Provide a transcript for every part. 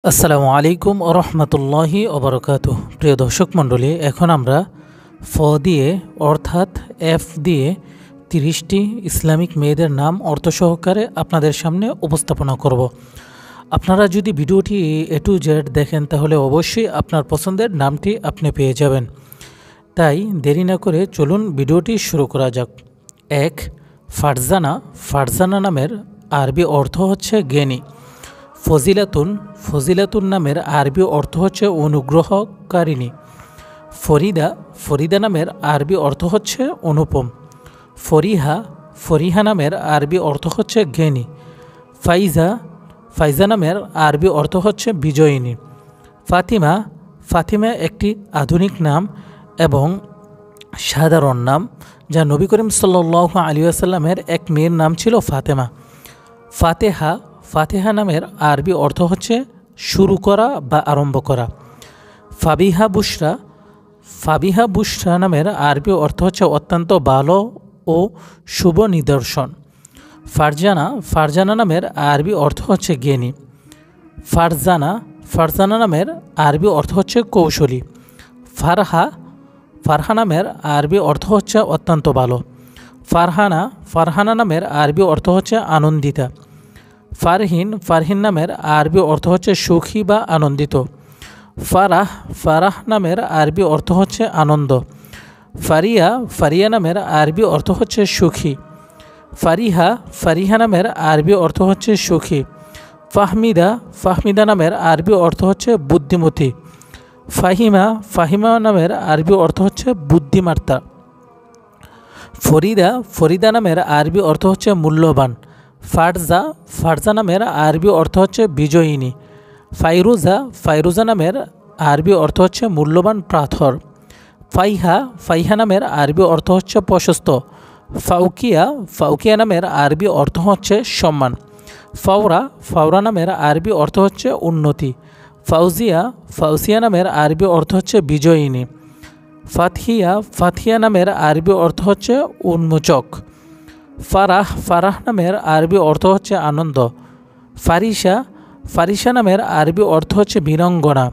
আসসালামু আলাইকুম ও রহমতুল্লাহি ওবরকাতুহ। প্রিয় দর্শক মণ্ডলী, এখন আমরা ফ দিয়ে অর্থাৎ এফ দিয়ে 30টি ইসলামিক মেয়েদের নাম অর্থ সহকারে আপনাদের সামনে উপস্থাপনা করব। আপনারা যদি ভিডিওটি A to Z দেখেন তাহলে অবশ্যই আপনার পছন্দের নামটি আপনি পেয়ে যাবেন। তাই দেরি না করে চলুন ভিডিওটি শুরু করা যাক। 1. ফারজানা। ফারজানা নামের আরবি অর্থ হচ্ছে জ্ঞানী। ফজিলাতুন। ফজিলাতুন নামের আরবি অর্থ হচ্ছে অনুগ্রহকারিণী। ফরিদা। ফরিদা নামের আরবি অর্থ হচ্ছে অনুপম। ফরিহা। ফরিহা নামের আরবি অর্থ হচ্ছে জ্ঞানী। ফাইজা। ফাইজা নামের আরবি অর্থ হচ্ছে বিজয়িনী। ফাতিমা। ফাতিমা একটি আধুনিক নাম এবং সাধারণ নাম, যা নবী করিম সাল্লাল্লাহু আলাইহি ওয়াসাল্লামের এক মেয়ের নাম ছিল ফাতেমা। ফাতেহা। ফাতেহা নামের আরবি অর্থ হচ্ছে শুরু করা বা আরম্ভ করা। ফাবিহা বুশরা। ফাবিহা বুশরা নামের আরবি অর্থ হচ্ছে অত্যন্ত ভালো ও শুভ নিদর্শন। ফারজানা। ফারজানা নামের আরবি অর্থ হচ্ছে জ্ঞানী। ফারজানা। ফারজানা নামের আরবি অর্থ হচ্ছে কৌশলী। ফারহা। ফারহা নামের আরবি অর্থ হচ্ছে অত্যন্ত ভালো। ফারহানা। ফারহানা নামের আরবি অর্থ হচ্ছে আনন্দিতা। ফারহিন। ফারহিন নামের আরবি অর্থ হচ্ছে সুখী বা আনন্দিত। ফারাহ। ফারাহ নামের আরবি অর্থ হচ্ছে আনন্দ। ফারিয়া। ফারিয়া নামের আরবি অর্থ হচ্ছে সুখী। ফারিহা। ফারিহা নামের আরবি অর্থ হচ্ছে সুখী। ফাহমিদা। ফাহমিদা নামের আরবি অর্থ হচ্ছে বুদ্ধিমতী। ফাহিমা। ফাহিমা নামের আরবি অর্থ হচ্ছে বুদ্ধিমত্তা। ফরিদা। ফরিদা নামের আরবি অর্থ হচ্ছে মূল্যবান। ফারজা। ফারজা নামের আরবি অর্থ হচ্ছে বিজয়িনী। ফাইরুজা। ফাইরুজা নামের আরবি অর্থ হচ্ছে মূল্যবান পাথর। ফাইহা। ফাইহা নামের আরবি অর্থ হচ্ছে প্রশস্ত। ফাউকিয়া। ফাউকিয়া নামের আরবি অর্থ হচ্ছে সম্মান। ফাওরা। ফাওরা নামের আরবি অর্থ হচ্ছে উন্নতি। ফাউজিয়া। ফাউজিয়া নামের আরবি অর্থ হচ্ছে বিজয়িনী। ফাতহিয়া। ফাতহিয়া নামের আরবি অর্থ হচ্ছে উন্মোচক। ফারাহ। ফারাহ নামের আরবি অর্থ হচ্ছে আনন্দ। ফারিসা। ফারিসা নামের আরবি অর্থ হচ্ছে বীরাঙ্গনা।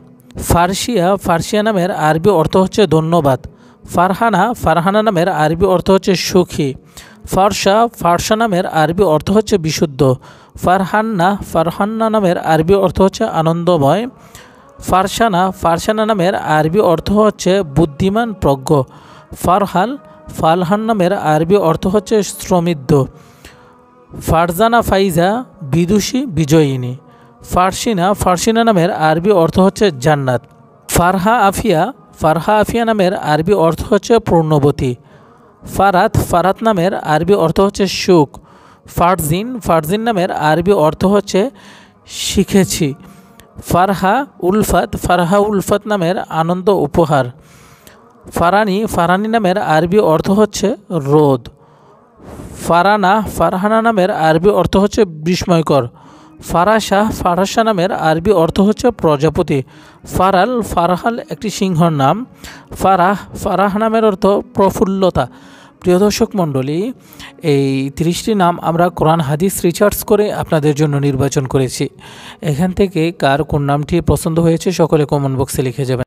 ফারসিয়া। ফারসিয়া নামের আরবি অর্থ হচ্ছে ধন্যবাদ। ফারহানা। ফারহানা নামের আরবি অর্থ হচ্ছে সুখী। ফারসা। ফারসা নামের আরবি অর্থ হচ্ছে বিশুদ্ধ। ফারহান্না। ফারহান্না নামের আরবি অর্থ হচ্ছে আনন্দময়। ফারসানা। ফারসানা নামের আরবি অর্থ হচ্ছে বুদ্ধিমান প্রজ্ঞ। ফারহাল। ফালহান নামের আরবি অর্থ হচ্ছে শ্রমিদ্ধ। ফারজানা। ফাইজা বিদুষী বিজয়িনী। ফারসিনা। ফারসিনা নামের আরবি অর্থ হচ্ছে জান্নাত। ফারহা আফিয়া। ফারহা আফিয়া নামের আরবি অর্থ হচ্ছে পূর্ণবতী। ফারাত। ফারাত নামের আরবি অর্থ হচ্ছে সুখ। ফারজিন। ফারজিন নামের আরবি অর্থ হচ্ছে শিখেছি। ফারহা উলফাত। ফারহা উলফাত নামের আনন্দ উপহার। ফারানি। ফারানি নামের আরবি অর্থ হচ্ছে রোদ। ফারানা। ফারহানা নামের আরবি অর্থ হচ্ছে বিস্ময়কর। ফারাশা। ফারাশা নামের আরবি অর্থ হচ্ছে প্রজাপতি। ফারাল। ফারহাল একটি সিংহর নাম। ফারাহ। ফারাহ নামের অর্থ প্রফুল্লতা। প্রিয় দর্শক মণ্ডলী, এই 30টি নাম আমরা কোরআন হাদিস রিসার্চ করে আপনাদের জন্য নির্বাচন করেছি। এখান থেকে কার কোন নামটি পছন্দ হয়েছে সকলে কমেন্ট বক্সে লিখে যাবেন।